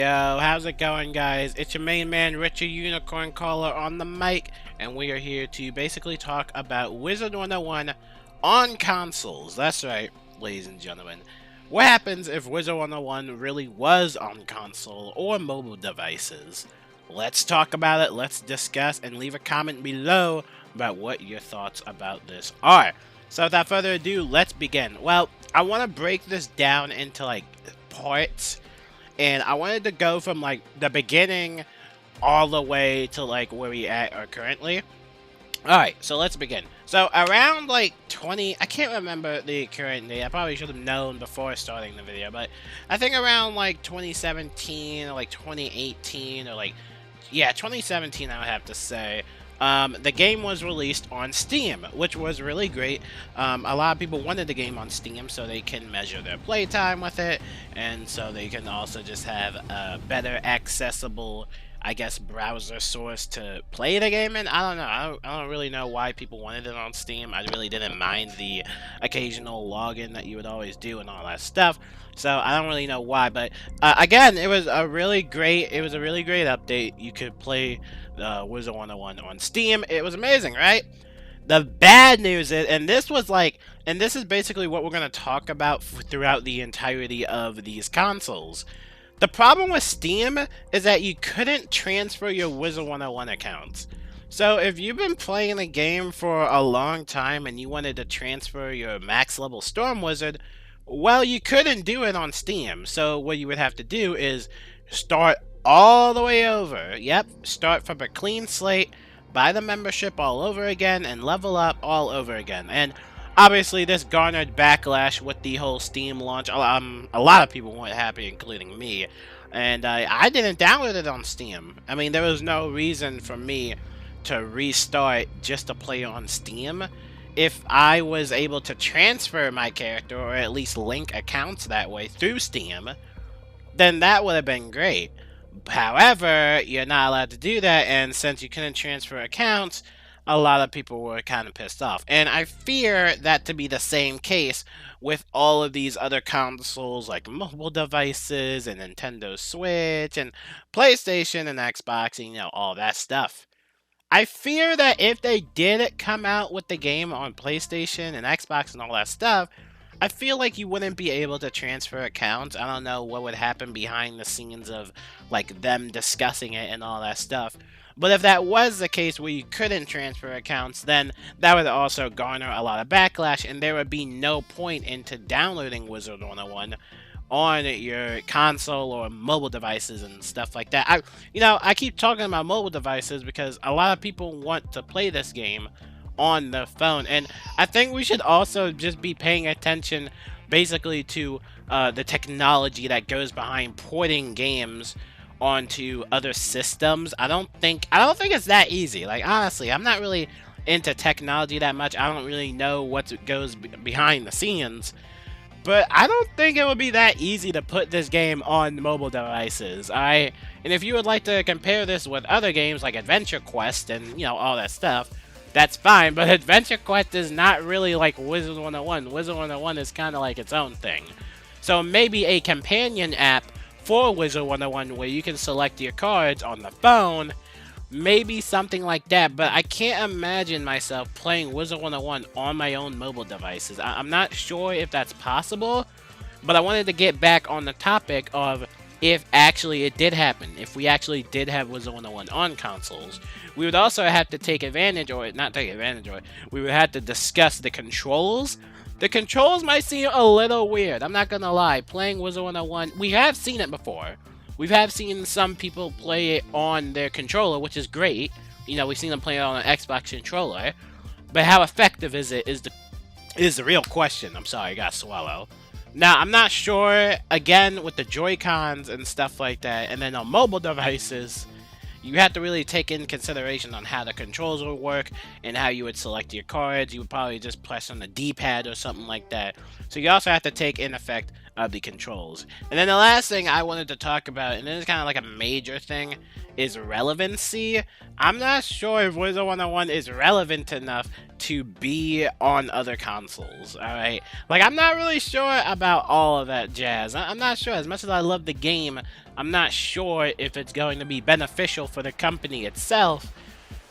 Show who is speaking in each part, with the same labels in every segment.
Speaker 1: Yo, how's it going, guys? It's your main man, Richard Unicorn Caller on the mic, and we are here to basically talk about Wizard101 on consoles. That's right, ladies and gentlemen. What happens if Wizard101 really was on console or mobile devices? Let's talk about it, let's discuss, and leave a comment below about what your thoughts about this are. So without further ado, let's begin. Well, I want to break this down into like parts. And I wanted to go from like the beginning all the way to like where we are currently. Alright, so let's begin. So around like 20, I can't remember the current date. I probably should have known before starting the video, but I think around like 2017 or like 2018 or like, yeah, 2017 I would have to say. The game was released on Steam, which was really great. A lot of people wanted the game on Steam so they can measure their playtime with it, and so they can also just have a better accessible, I guess, browser source to play the game in. I don't know. I don't really know why people wanted it on Steam. I really didn't mind the occasional login that you would always do and all that stuff. So I don't really know why, but again, it was a really great update. You could play Wizard101 on Steam. It was amazing, right? The bad news is, and this is basically what we're going to talk about throughout the entirety of these consoles. The problem with Steam is that you couldn't transfer your Wizard101 accounts. So if you've been playing the game for a long time and you wanted to transfer your max level Storm Wizard, well, you couldn't do it on Steam. So what you would have to do is start all the way over. Yep, start from a clean slate, buy the membership all over again, and level up all over again. And obviously this garnered backlash with the whole Steam launch. A lot of people weren't happy, including me. And I didn't download it on Steam. I mean, there was no reason for me to restart just to play on Steam. If I was able to transfer my character, or at least link accounts that way through Steam, then that would have been great. However, you're not allowed to do that, and since you couldn't transfer accounts, a lot of people were kind of pissed off. And I fear that to be the same case with all of these other consoles like mobile devices and Nintendo Switch and PlayStation and Xbox and, you know, all that stuff. I fear that if they did come out with the game on PlayStation and Xbox and all that stuff, I feel like you wouldn't be able to transfer accounts. I don't know what would happen behind the scenes of like them discussing it and all that stuff. But if that was the case where you couldn't transfer accounts, then that would also garner a lot of backlash, and there would be no point into downloading Wizard101 on your console or mobile devices and stuff like that. I keep talking about mobile devices because a lot of people want to play this game on the phone, and I think we should also just be paying attention basically to the technology that goes behind porting games onto other systems. I don't think it's that easy. Like, honestly, I'm not really into technology that much. I don't really know what goes behind the scenes. But I don't think it would be that easy to put this game on mobile devices. And if you would like to compare this with other games like Adventure Quest and, you know, all that stuff, that's fine. But Adventure Quest is not really like Wizard101. Wizard101 is kind of like its own thing. So maybe a companion app for Wizard101 where you can select your cards on the phone, maybe something like that, but I can't imagine myself playing Wizard101 on my own mobile devices. I'm not sure if that's possible, but I wanted to get back on the topic of if actually it did happen, if we actually did have Wizard101 on consoles. We would also have to take advantage, or not take advantage, or we would have to discuss the controls. The controls might seem a little weird, I'm not gonna lie. Playing Wizard101, we have seen it before. We have seen some people play it on their controller, which is great. You know, we've seen them play it on an Xbox controller. But how effective is it is the real question. I'm sorry, I gotta swallow. Now, I'm not sure, again, with the Joy-Cons and stuff like that, and then on mobile devices, you have to really take in consideration on how the controls will work and how you would select your cards. You would probably just press on the D-pad or something like that. So you also have to take in effect of the controls. And then the last thing I wanted to talk about, and this is kind of like a major thing, is relevancy. I'm not sure if Wizard101 is relevant enough to be on other consoles, alright? Like, I'm not really sure about all of that jazz. I'm not sure. As much as I love the game, I'm not sure if it's going to be beneficial for the company itself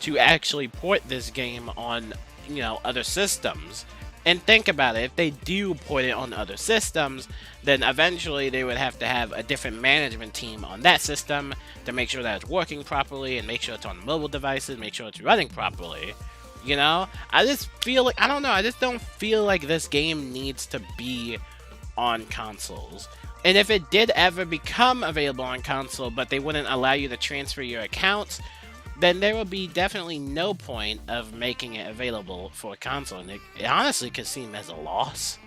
Speaker 1: to actually port this game on, you know, other systems. And think about it, if they do port it on other systems, then eventually they would have to have a different management team on that system to make sure that it's working properly and make sure it's on mobile devices, make sure it's running properly. You know? I just feel like, I don't know, I just don't feel like this game needs to be on consoles. And if it did ever become available on console, but they wouldn't allow you to transfer your accounts, then there would be definitely no point of making it available for a console. And it honestly could seem as a loss.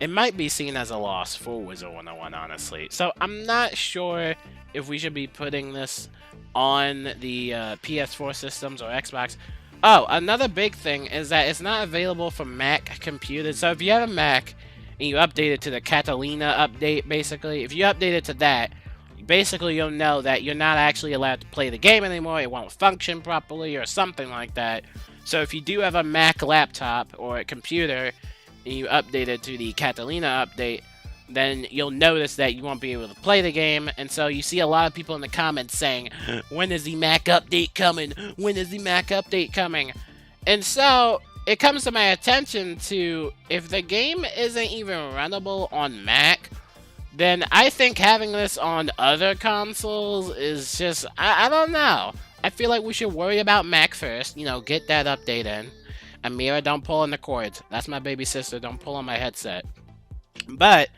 Speaker 1: It might be seen as a loss for Wizard101, honestly. So I'm not sure if we should be putting this on the PS4 systems or Xbox. Oh, another big thing is that it's not available for Mac computers. So if you have a Mac and you update it to the Catalina update, basically, if you update it to that, basically you'll know that you're not actually allowed to play the game anymore, it won't function properly or something like that. So if you do have a Mac laptop or a computer and you update it to the Catalina update, then you'll notice that you won't be able to play the game. And so you see a lot of people in the comments saying, when is the Mac update coming? When is the Mac update coming? And so it comes to my attention to, if the game isn't even runnable on Mac, then I think having this on other consoles is just, I don't know. I feel like we should worry about Mac first, you know, get that update in. Amira, don't pull on the cords. That's my baby sister, don't pull on my headset. But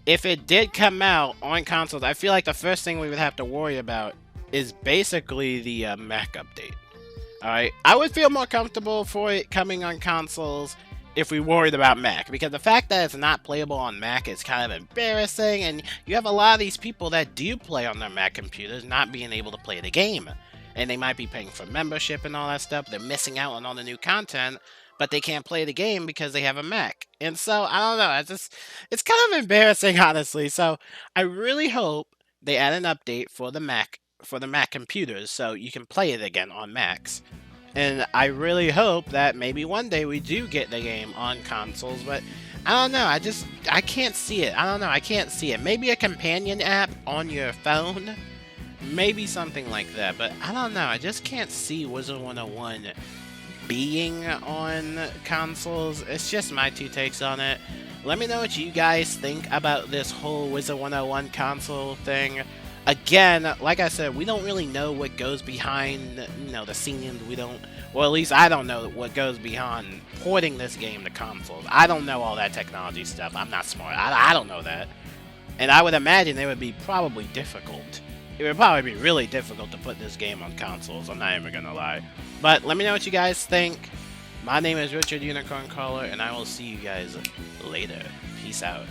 Speaker 1: if it did come out on consoles, I feel like the first thing we would have to worry about is basically the Mac update. Alright, I would feel more comfortable for it coming on consoles if we worried about Mac, because the fact that it's not playable on Mac is kind of embarrassing, and you have a lot of these people that do play on their Mac computers not being able to play the game, and they might be paying for membership and all that stuff, they're missing out on all the new content, but they can't play the game because they have a Mac. And so, I don't know, it's kind of embarrassing, honestly. So I really hope they add an update for the Mac computers so you can play it again on Macs. And I really hope that maybe one day we do get the game on consoles, but I don't know, I can't see it. I don't know, I can't see it. Maybe a companion app on your phone, maybe something like that, but I don't know, I just can't see Wizard101 being on consoles. It's just my two takes on it. Let me know what you guys think about this whole Wizard101 console thing. Again, like I said, we don't really know what goes behind, you know, the scenes. We don't, well, at least I don't know what goes behind porting this game to consoles. I don't know all that technology stuff. I'm not smart. I don't know that. And I would imagine it would be probably difficult. It would probably be really difficult to put this game on consoles. I'm not even gonna lie. But let me know what you guys think. My name is Richard Unicorn Caller, and I will see you guys later. Peace out.